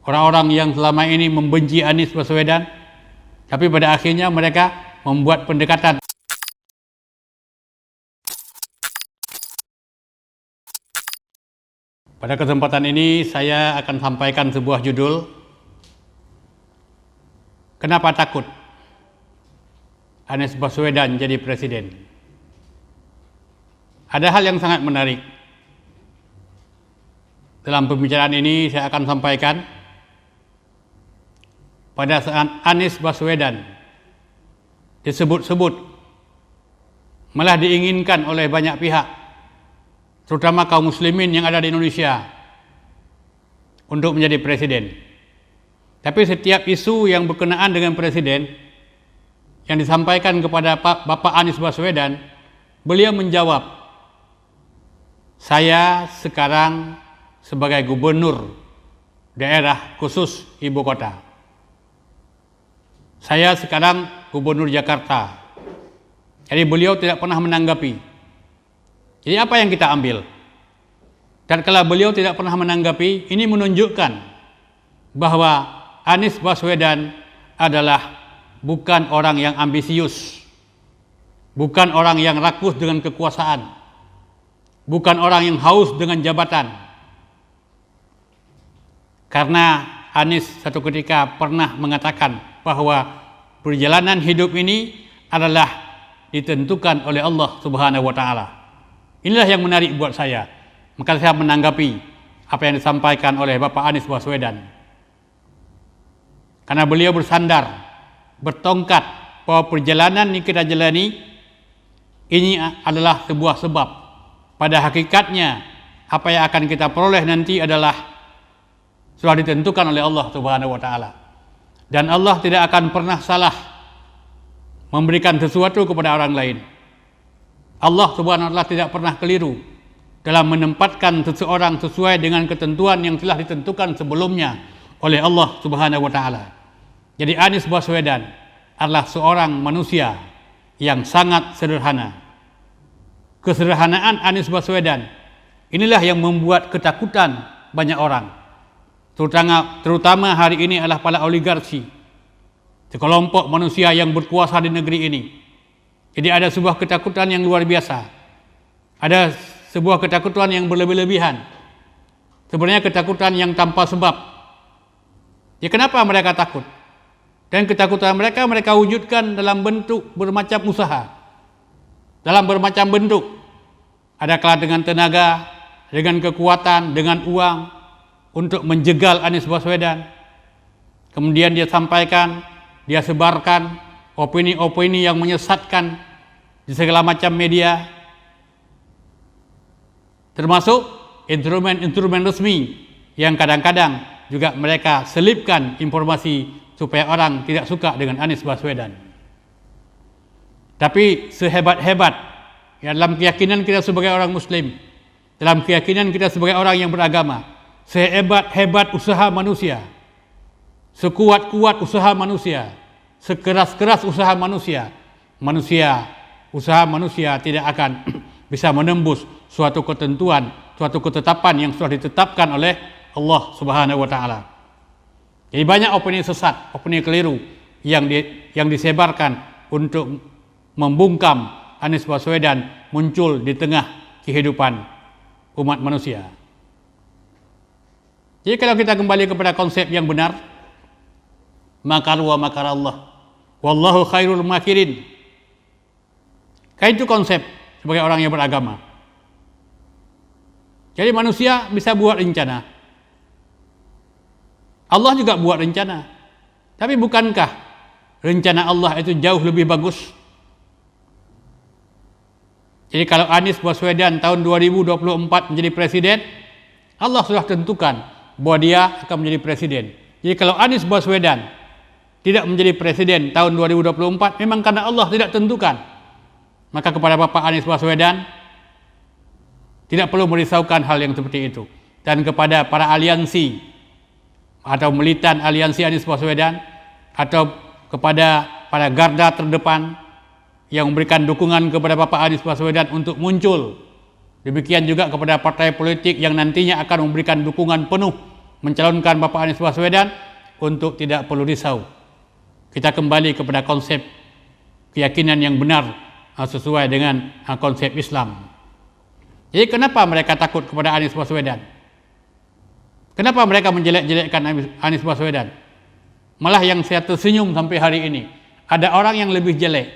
orang-orang yang selama ini membenci Anies Baswedan, tapi pada akhirnya mereka membuat pendekatan. Pada kesempatan ini saya akan sampaikan sebuah judul, kenapa takut Anies Baswedan jadi presiden. Ada hal yang sangat menarik. Dalam pembicaraan ini saya akan sampaikan, pada saat Anies Baswedan disebut-sebut, malah diinginkan oleh banyak pihak, terutama kaum muslimin yang ada di Indonesia, untuk menjadi presiden. Tapi setiap isu yang berkenaan dengan presiden yang disampaikan kepada Bapak Anies Baswedan, beliau menjawab, saya sekarang sebagai gubernur daerah khusus ibu kota. Saya sekarang gubernur Jakarta. Jadi beliau tidak pernah menanggapi. Jadi apa yang kita ambil? Dan kalau beliau tidak pernah menanggapi, ini menunjukkan bahwa Anies Baswedan adalah bukan orang yang ambisius, bukan orang yang rakus dengan kekuasaan, bukan orang yang haus dengan jabatan. Karena Anies satu ketika pernah mengatakan bahwa perjalanan hidup ini adalah ditentukan oleh Allah Subhanahu wa Ta'ala. Inilah yang menarik buat saya. Maka saya menanggapi apa yang disampaikan oleh Bapak Anies Baswedan. Karena beliau bersandar, bertongkat bahwa perjalanan yang kita jalani ini adalah sebuah sebab. Pada hakikatnya apa yang akan kita peroleh nanti adalah sudah ditentukan oleh Allah Subhanahu wa Ta'ala. Dan Allah tidak akan pernah salah memberikan sesuatu kepada orang lain. Allah Subhanahu wa Ta'ala tidak pernah keliru dalam menempatkan seseorang sesuai dengan ketentuan yang telah ditentukan sebelumnya oleh Allah Subhanahu wa Ta'ala. Jadi Anies Baswedan adalah seorang manusia yang sangat sederhana. Kesederhanaan Anies Baswedan inilah yang membuat ketakutan banyak orang. Terutama hari ini adalah para oligarki, sekelompok manusia yang berkuasa di negeri ini. Jadi ada sebuah ketakutan yang luar biasa. Ada sebuah ketakutan yang berlebih-lebihan. Sebenarnya ketakutan yang tanpa sebab. Ya, kenapa mereka takut? Dan ketakutan mereka wujudkan dalam bentuk bermacam usaha. Dalam bermacam bentuk. Adakah dengan tenaga, dengan kekuatan, dengan uang, untuk menjegal Anies Baswedan. Kemudian dia sampaikan, dia sebarkan opini-opini yang menyesatkan di segala macam media, termasuk instrumen-instrumen resmi yang kadang-kadang juga mereka selipkan informasi supaya orang tidak suka dengan Anies Baswedan. Tapi sehebat-hebat ya, dalam keyakinan kita sebagai orang muslim, dalam keyakinan kita sebagai orang yang beragama, sehebat-hebat usaha manusia, sekuat-kuat usaha manusia, sekeras-keras usaha manusia, usaha manusia tidak akan bisa menembus suatu ketentuan, suatu ketetapan yang sudah ditetapkan oleh Allah Subhanahu wa Ta'ala. Jadi banyak opini sesat, opini keliru yang disebarkan untuk membungkam Anies Baswedan muncul di tengah kehidupan umat manusia. Jadi kalau kita kembali kepada konsep yang benar, makar wa makar Allah, wallahu khairul makirin. Kan itu konsep sebagai orang yang beragama. Jadi manusia bisa buat rencana, Allah juga buat rencana. Tapi bukankah rencana Allah itu jauh lebih bagus? Jadi kalau Anies Baswedan tahun 2024 menjadi presiden, Allah sudah tentukan bahwa dia akan menjadi presiden. Jadi kalau Anies Baswedan tidak menjadi presiden tahun 2024, memang karena Allah tidak tentukan. Maka kepada Bapak Anies Baswedan tidak perlu merisaukan hal yang seperti itu. Dan kepada para aliansi atau militan aliansi Anies Baswedan, atau kepada para garda terdepan yang memberikan dukungan kepada Bapak Anies Baswedan untuk muncul, demikian juga kepada partai politik yang nantinya akan memberikan dukungan penuh mencalonkan Bapak Anies Baswedan untuk tidak perlu risau. Kita kembali kepada konsep keyakinan yang benar sesuai dengan konsep Islam. Jadi kenapa mereka takut kepada Anies Baswedan? Kenapa mereka menjelek-jelekkan Anies Baswedan? Malah yang saya tersenyum sampai hari ini, ada orang yang lebih jelek.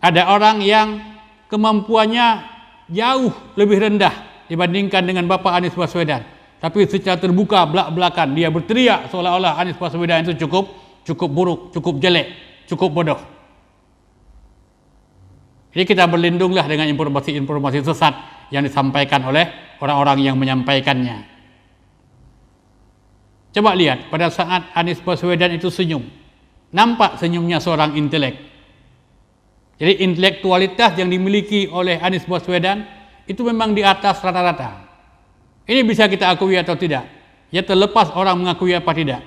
Ada orang yang kemampuannya jauh lebih rendah dibandingkan dengan Bapak Anies Baswedan. Tapi secara terbuka belak-belakan dia berteriak seolah-olah Anies Baswedan itu cukup buruk, cukup jelek, cukup bodoh. Jadi kita berlindunglah dengan informasi-informasi sesat yang disampaikan oleh orang-orang yang menyampaikannya. Coba lihat pada saat Anies Baswedan itu senyum, nampak senyumnya seorang intelek. Jadi intelektualitas yang dimiliki oleh Anies Baswedan itu memang di atas rata-rata. Ini bisa kita akui atau tidak, ya terlepas orang mengakui apa tidak.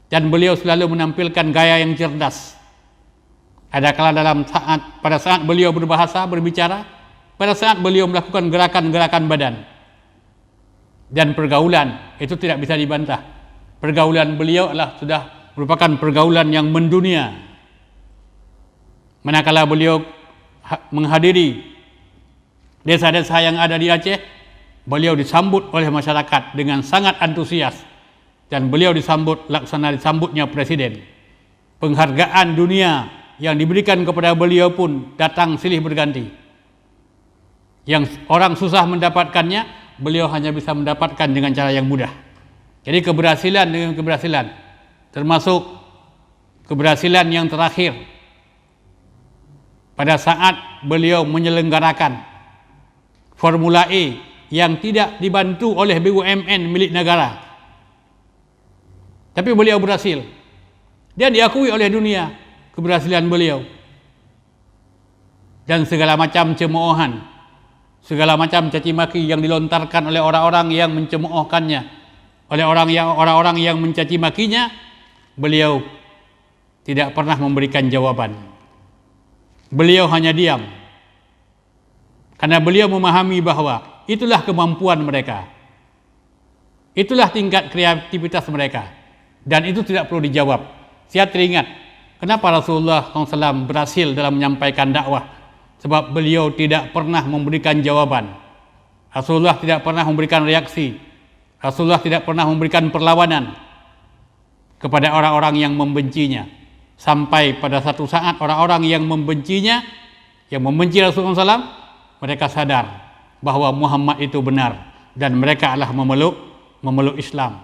Dan beliau selalu menampilkan gaya yang cerdas. Ada kala pada saat beliau berbahasa, berbicara, pada saat beliau melakukan gerakan-gerakan badan. Dan pergaulan itu tidak bisa dibantah. Pergaulan beliau sudah merupakan pergaulan yang mendunia. Manakala beliau menghadiri desa-desa yang ada di Aceh, beliau disambut oleh masyarakat dengan sangat antusias dan beliau disambutnya presiden. Penghargaan dunia yang diberikan kepada beliau pun datang silih berganti. Yang orang susah mendapatkannya, beliau hanya bisa mendapatkan dengan cara yang mudah. Jadi keberhasilan dengan keberhasilan, termasuk keberhasilan yang terakhir pada saat beliau menyelenggarakan Formula E yang tidak dibantu oleh BUMN milik negara. Tapi beliau berhasil. Dia diakui oleh dunia keberhasilan beliau. Dan segala macam cemoohan, segala macam caci maki yang dilontarkan oleh orang-orang yang mencemoohkannya, oleh orang-orang yang mencaci makinya, beliau tidak pernah memberikan jawaban. Beliau hanya diam. Karena beliau memahami bahwa itulah kemampuan mereka. Itulah tingkat kreativitas mereka. Dan itu tidak perlu dijawab. Saya teringat, kenapa Rasulullah SAW berhasil dalam menyampaikan dakwah? Sebab beliau tidak pernah memberikan jawaban. Rasulullah tidak pernah memberikan reaksi. Rasulullah tidak pernah memberikan perlawanan kepada orang-orang yang membencinya. Sampai pada satu saat orang-orang yang membencinya, yang membenci Rasulullah SAW, mereka sadar bahwa Muhammad itu benar dan mereka adalah memeluk Islam.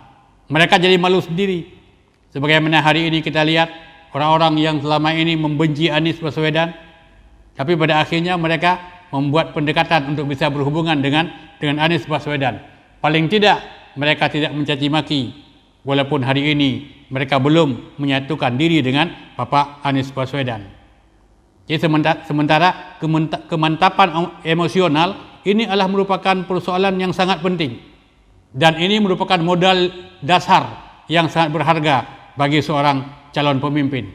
Mereka jadi malu sendiri. Sebagaimana hari ini kita lihat orang-orang yang selama ini membenci Anies Baswedan, tapi pada akhirnya mereka membuat pendekatan untuk bisa berhubungan dengan Anies Baswedan. Paling tidak mereka tidak mencaci maki, walaupun hari ini mereka belum menyatukan diri dengan Bapak Anies Baswedan. Jadi sementara kemantapan emosional ini adalah merupakan persoalan yang sangat penting. Dan ini merupakan modal dasar yang sangat berharga bagi seorang calon pemimpin.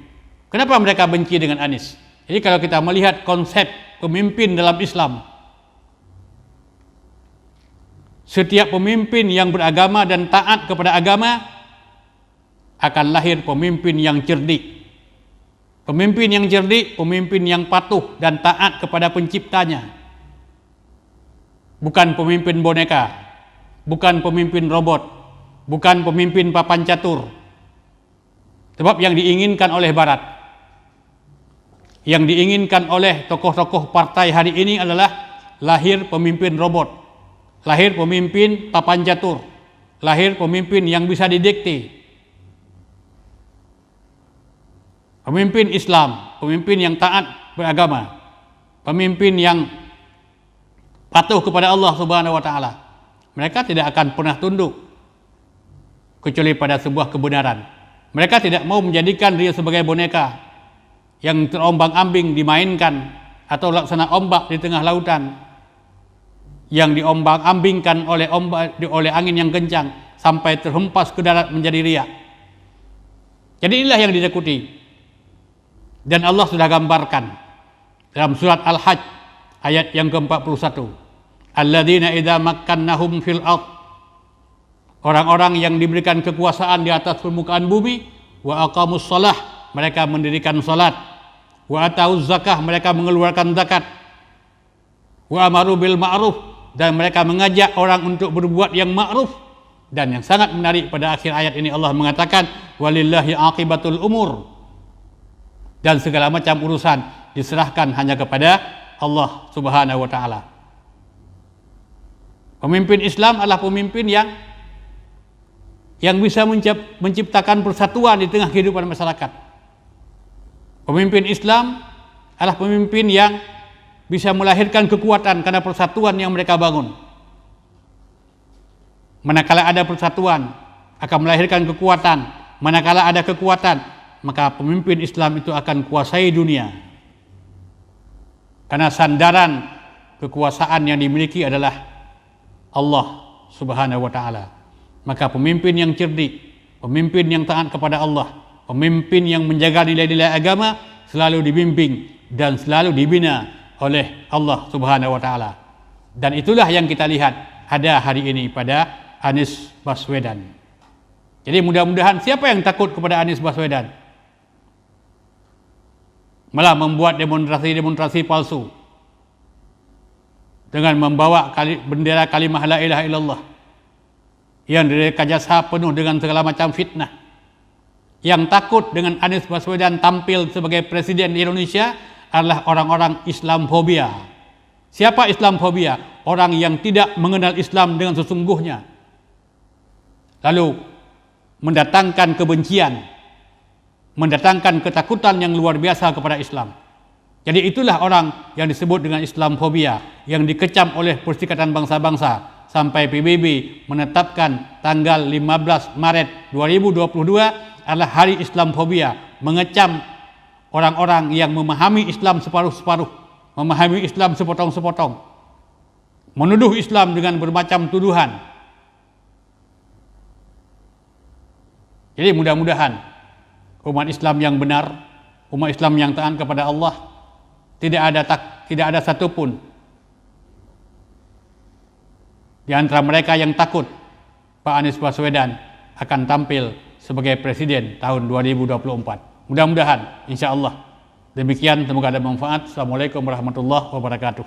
Kenapa mereka benci dengan Anies? Jadi kalau kita melihat konsep pemimpin dalam Islam, setiap pemimpin yang beragama dan taat kepada agama akan lahir pemimpin yang cerdik. Pemimpin yang cerdik, pemimpin yang patuh dan taat kepada penciptanya. Bukan pemimpin boneka, bukan pemimpin robot, bukan pemimpin papan catur. Sebab yang diinginkan oleh Barat, yang diinginkan oleh tokoh-tokoh partai hari ini adalah lahir pemimpin robot, lahir pemimpin papan catur, lahir pemimpin yang bisa didikte. Pemimpin Islam, pemimpin yang taat beragama, pemimpin yang patuh kepada Allah Subhanahu wa taala. Mereka tidak akan pernah tunduk kecuali pada sebuah kebenaran. Mereka tidak mau menjadikan dia sebagai boneka yang terombang-ambing dimainkan atau laksana ombak di tengah lautan yang diombang-ambingkan oleh angin yang kencang sampai terhempas ke darat menjadi riak. Jadi inilah yang ditakuti. Dan Allah sudah gambarkan dalam surat Al-Hajj ayat yang ke-41. Alladzina idza makkannahum fil ardh orang-orang yang diberikan kekuasaan di atas permukaan bumi, wa aqamus shalah, mereka mendirikan salat, wa atauz zakah, mereka mengeluarkan zakat, wa amaru bil ma'ruf, dan mereka mengajak orang untuk berbuat yang ma'ruf. Dan yang sangat menarik pada akhir ayat ini Allah mengatakan walillahi aqibatul umur, dan segala macam urusan diserahkan hanya kepada Allah Subhanahu wa taala. Pemimpin Islam adalah pemimpin yang bisa menciptakan persatuan di tengah kehidupan masyarakat. Pemimpin Islam adalah pemimpin yang bisa melahirkan kekuatan karena persatuan yang mereka bangun. Manakala ada persatuan akan melahirkan kekuatan, manakala ada kekuatan maka pemimpin Islam itu akan kuasai dunia. Karena sandaran kekuasaan yang dimiliki adalah Allah Subhanahu wa taala. Maka pemimpin yang cerdik, pemimpin yang taat kepada Allah, pemimpin yang menjaga nilai-nilai agama selalu dibimbing dan selalu dibina oleh Allah Subhanahu wa taala. Dan itulah yang kita lihat ada hari ini pada Anies Baswedan. Jadi mudah-mudahan siapa yang takut kepada Anies Baswedan malah membuat demonstrasi palsu dengan membawa bendera kalimah la ilaha illallah yang direkayasa penuh dengan segala macam fitnah. Yang takut dengan Anies Baswedan tampil sebagai presiden di Indonesia adalah orang-orang Islamfobia. Siapa Islamfobia? Orang yang tidak mengenal Islam dengan sesungguhnya, lalu mendatangkan kebencian, mendatangkan ketakutan yang luar biasa kepada Islam. Jadi itulah orang yang disebut dengan Islamfobia, yang dikecam oleh Perserikatan Bangsa-Bangsa sampai PBB menetapkan tanggal 15 Maret 2022 adalah Hari Islamfobia, mengecam orang-orang yang memahami Islam separuh-separuh, memahami Islam sepotong-sepotong, menuduh Islam dengan bermacam tuduhan. Jadi mudah-mudahan umat Islam yang benar, umat Islam yang taat kepada Allah, tidak ada satupun di antara mereka yang takut Pak Anies Baswedan akan tampil sebagai presiden tahun 2024. Mudah-mudahan, insya Allah. Demikian, semoga ada manfaat. Assalamualaikum warahmatullahi wabarakatuh.